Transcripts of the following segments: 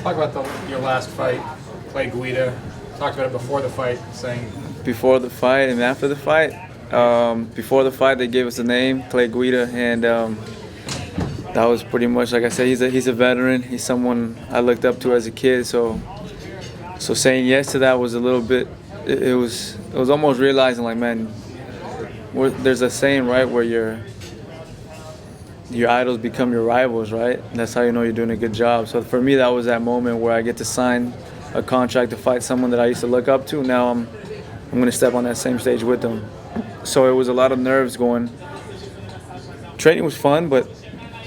Talk about your last fight, Clay Guida. Talked about it before the fight, saying Before the fight and after the fight. Before the fight, they gave us a name, Clay Guida, and that was pretty much, like I said, he's a veteran. He's someone I looked up to as a kid. So saying yes to that was a little bit. It was almost realizing, like, man, there's a saying, right, where your idols become your rivals, right? And that's how you know you're doing a good job. So for me, that was that moment where I get to sign a contract to fight someone that I used to look up to. Now I'm going to step on that same stage with them. So it was a lot of nerves going. Training was fun, but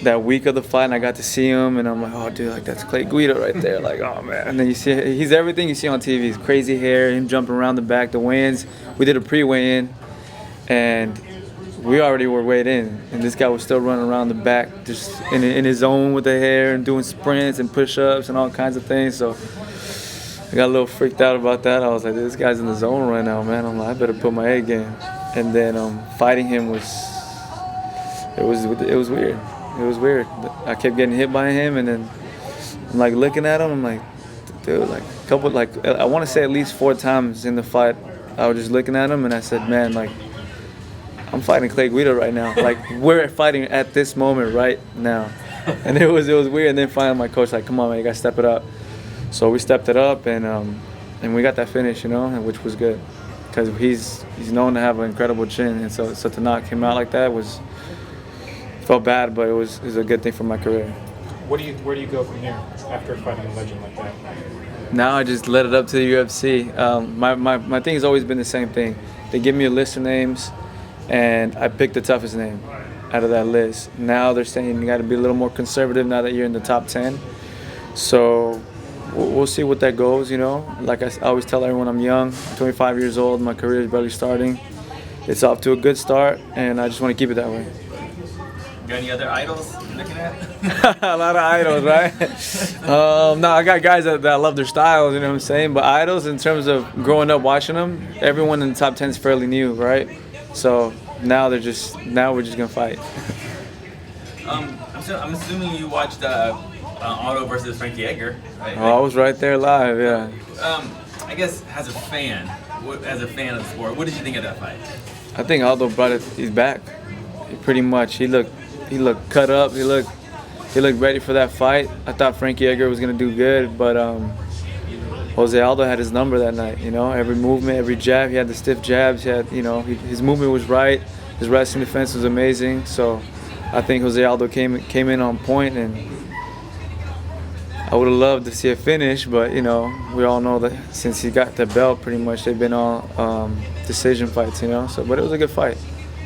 that week of the fight, and I got to see him, and I'm like, oh, dude, like, that's Clay Guida right there. Like, oh, man. And then you see, he's everything you see on TV. He's crazy hair, him jumping around the back, the weigh-ins. We did a pre-weigh-in, and we already were weighed in, and this guy was still running around the back, just in his zone with the hair and doing sprints and push-ups and all kinds of things. So I got a little freaked out about that. I was like, this guy's in the zone right now, man. I'm like, I better put my A game. And then fighting him was weird. It was weird. I kept getting hit by him, and then I'm like looking at him. I'm like, dude, I want to say at least 4 times in the fight, I was just looking at him, and I said, man, like, I'm fighting Clay Guida right now. Like, we're fighting at this moment right now. And it was weird. And then finally my coach like, come on, man, you got to step it up. So we stepped it up, and we got that finish, which was good. Because he's known to have an incredible chin. And so to knock him out like that felt bad, but it was a good thing for my career. where do you go from here after fighting a legend like that? Now I just let it up to the UFC. My thing has always been the same thing. They give me a list of names, and I pick the toughest name out of that list. Now they're saying you got to be a little more conservative now that you're in the top 10. So we'll see what that goes, Like I always tell everyone, I'm young, 25 years old, my career is barely starting. It's off to a good start, and I just want to keep it that way. Got any other idols you're looking at? A lot of idols, right? No, I got guys that love their styles, you know what I'm saying? But idols, in terms of growing up watching them, everyone in the top 10 is fairly new, right? So now we're just gonna fight. I'm assuming you watched Otto versus Frankie Edgar, right? Oh, I was right there live, yeah. I guess as a fan of the sport, what did you think of that fight? I think Aldo brought it. He's back. Pretty much. He looked cut up. He looked ready for that fight. I thought Frankie Edgar was gonna do good, but Jose Aldo had his number that night. Every movement, every jab, he had the stiff jabs. He had, his movement was right. His wrestling defense was amazing. So I think Jose Aldo came in on point, and I would have loved to see a finish, but we all know that since he got the belt, pretty much they've been all decision fights. So, but it was a good fight.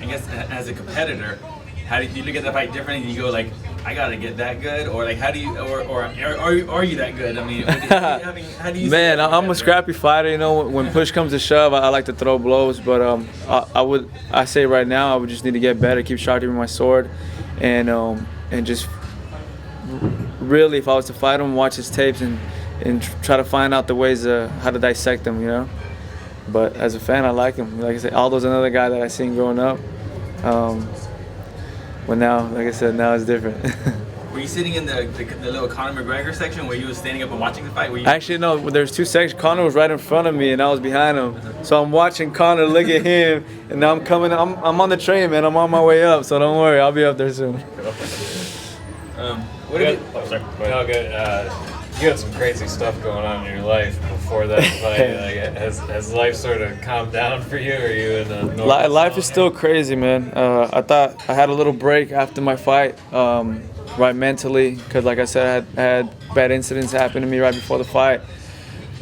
I guess as a competitor, how do you look at the fight differently? And you go like, I gotta get that good, or like, how do you, or are you that good? I mean, how do you? Man, I'm a scrappy fighter. When push comes to shove, I like to throw blows, but I say right now, I would just need to get better, keep sharpening my sword, and just really, if I was to fight him, watch his tapes and try to find out the ways how to dissect him, But as a fan, I like him. Like I said, Aldo's another guy that I seen growing up. But now, like I said, now it's different. Were you sitting in the little Conor McGregor section where you were standing up and watching the fight? Actually, no. There's 2 sections. Conor was right in front of me, and I was behind him. So I'm watching Conor look at him, and now I'm coming. I'm on the train, man. I'm on my way up. So don't worry, I'll be up there soon. What did you? Oh, sorry. No, good. You had some crazy stuff going on in your life before that fight. Like, has life sort of calmed down for you, or are you in a normal life is still crazy, man. I thought I had a little break after my fight, right mentally, because like I said, I had bad incidents happen to me right before the fight.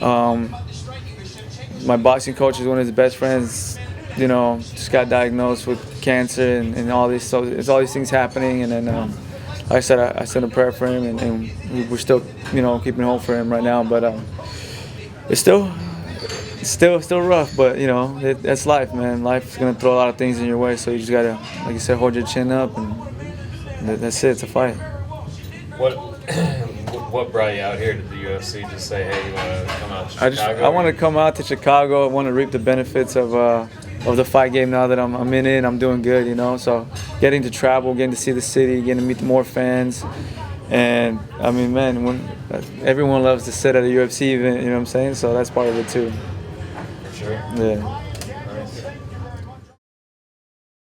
My boxing coach is one of his best friends, just got diagnosed with cancer and all this. So there's all these things happening, and then like I said, I sent a prayer for him, and we're still, keeping hope for him right now. But it's still rough. But that's life, man. Life's gonna throw a lot of things in your way, so you just gotta, like you said, hold your chin up, and that's it. It's a fight. What brought you out here to the UFC? Just say, hey, you want to come out to Chicago? I want to come out to Chicago. I want to reap the benefits of the fight game now that I'm in it. I'm doing good, So getting to travel, getting to see the city, getting to meet more fans, And I mean, man, when everyone loves to sit at a UFC event, you know what I'm saying? So that's part of it too. For sure. Yeah.